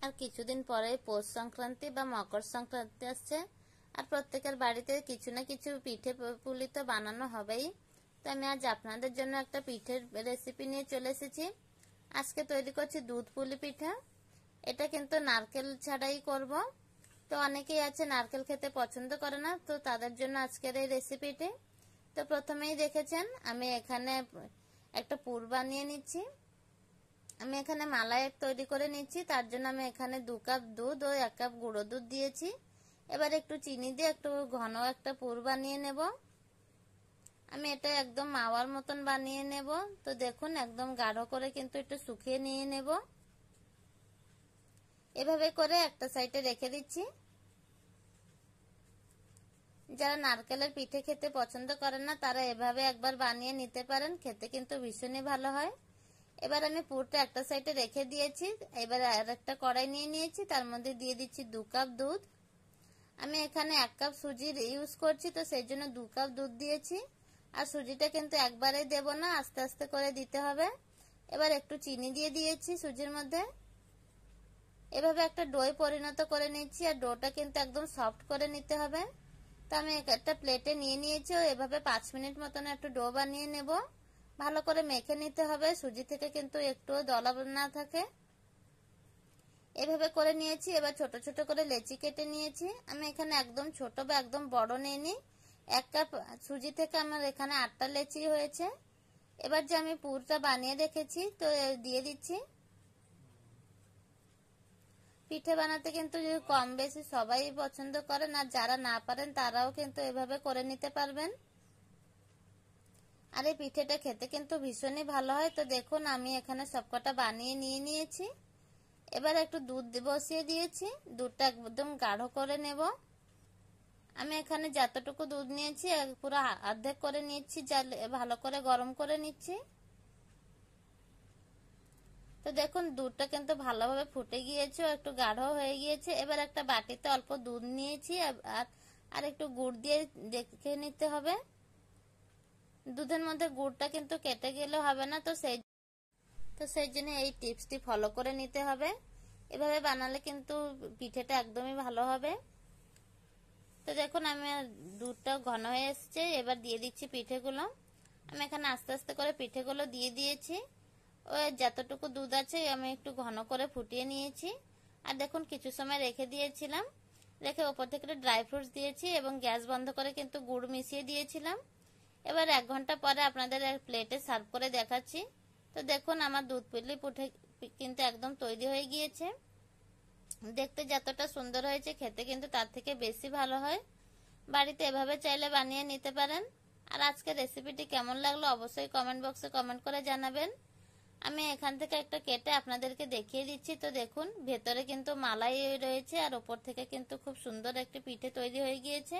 আর কিছুদিন পরে পৌষ সংক্রান্তি বা মকর সংক্রান্তি আসছে, আর প্রত্যেকের বাড়িতে কিছু না কিছু পিঠে পুলি তো বানানো হবেই। তো আমি আজ আপনাদের জন্য একটা পিঠের রেসিপি নিয়ে চলে এসেছি। আজকে তৈরি করছি দুধ পুলি পিঠা। এটা কিন্তু নারকেল ছাড়াই করব। তো অনেকেই আছে নারকেল খেতে পছন্দ করে না, তো তাদের জন্য আজকের এই রেসিপিটি। তো প্রথমেই দেখেছেন আমি এখানে একটা পুর বানিয়ে নিচ্ছি। আমি এখানে মালাই তৈরি করে নিচ্ছি, তার জন্য আমি এখানে 2 কাপ দুধ ও 1 কাপ গুঁড়ো দুধ দিয়েছি। এবার একটু চিনি দিয়ে একটু ঘন একটা পুর বানিয়ে নেব। আমি এটা একদম মাওয়ার মতন বানিয়ে নেব। তো দেখুন একদম গাঢ় করে কিন্তু একটু শুকিয়ে নিয়ে নেব। এভাবে করে একটা সাইডে রেখে দিচ্ছি। যারা নারকেলের পিঠে খেতে পছন্দ করেন না তারা এভাবে একবার বানিয়ে নিতে পারেন, খেতে কিন্তু ভীষণই ভালো হয়। এবার আমি পুরটা একটা সাইডে রেখে দিয়েছি। এবার আরেকটা কড়াই নিয়ে নিয়েছি, তার মধ্যে দিয়ে দিচ্ছি 2 কাপ দুধ। আমি এখানে 1 কাপ সুজির ইউজ করছি, তো সেই জন্য 2 কাপ দুধ দিয়েছি। আর সুজিটা কিন্তু একবারে দেব না, আস্তে আস্তে করে দিতে হবে। এবার একটু চিনি দিয়ে দিয়েছি সুজির মধ্যে। এভাবে একটা ডোয় পরিণত করে নিচ্ছি, আর ডোটা কিন্তু একদম সফট করে নিতে হবে। তো আমি একটা প্লেটে নিয়ে নিয়েছি, এভাবে 5 মিনিট মতন একটু ডো বানিয়ে নেব। ভালো করে মেখে নিতে হবে, সুজি থেকে কিন্তু একটুও দলা না থাকে। এভাবে করে নিয়েছি। এবার ছোট ছোট করে লেচি কেটে নিয়েছি। আমি এখানে একদম ছোট বা একদম বড় নিইনি। 1 কাপ সুজি থেকে আমার এখানে 8টা লেচি হয়েছে। এবার যে আমি পুরটা বানিয়ে রেখেছি তো দিয়ে দিচ্ছি। পিঠে বানাতে কিন্তু কম বেশি সবাই পছন্দ করেন, আর যারা না পারেন তারাও কিন্তু এভাবে করে নিতে পারবেন। আর এই পিঠেটা খেতে কিন্তু ভীষণই ভালো হয়। তো দেখুন আমি এখানে সবকটা বানিয়ে নিয়ে নিয়েছি। এবার একটু দুধ বসিয়ে দিয়েছি, দুধটা একদম গাঢ় করে নেব। আমি এখানে যতটুকু দুধ নিয়েছি পুরো অর্ধেক করে নিচ্ছি, ভালো করে গরম করে নিচ্ছি। তো দেখুন দুধটা কিন্তু ভালোভাবে ফুটে গিয়েছে, একটু গাঢ় হয়ে গিয়েছে। এবার একটা বাটিতে অল্প দুধ নিয়েছি, আর একটু গুড় দিয়ে দেখে নিতে হবে। দুধের মধ্যে গুড়টা কিন্তু কেটে গেলে হবে না, তো সেই জন্য এই টিপসটি ফলো করে নিতে হবে। এভাবে বানালে কিন্তু পিঠেটা একদমই ভালো হবে। তো দেখুন আমি দুধটা ঘন হয়ে এসছে। এবার দিয়ে দিচ্ছি পিঠেগুলো। আমি এখানে আস্তে আস্তে করে পিঠেগুলো দিয়ে দিয়েছি। ওই যতটুকু দুধ আছে আমি একটু ঘন করে ফুটিয়ে নিয়েছি। আর দেখুন কিছু সময় রেখে দিয়েছিলাম, রেখে ওপর থেকে একটু ড্রাই ফ্রুটস দিয়েছি এবং গ্যাস বন্ধ করে কিন্তু গুড় মিশিয়ে দিয়েছিলাম। এবার 1 ঘন্টা পরে আপনাদের প্লেটে সার্ভ করে দেখাচ্ছি। তো দেখুন আমার দুধ পুলি পিঠে কিন্তু একদম তৈরি হয়ে গিয়েছে। দেখতে যতটা সুন্দর হয়েছে খেতে কিন্তু তার থেকে বেশি ভালো হয়। বাড়িতে এভাবে চাইলে বানিয়ে নিতে পারেন। আর আজকের রেসিপিটি কেমন লাগলো অবশ্যই কমেন্ট বক্সে কমেন্ট করে জানাবেন। আমি এখান থেকে একটা কেটে আপনাদেরকে দেখিয়ে দিচ্ছি। তো দেখুন ভেতরে কিন্তু মালাই রয়েছে, আর ওপর থেকে কিন্তু খুব সুন্দর একটি পিঠে তৈরি হয়ে গিয়েছে।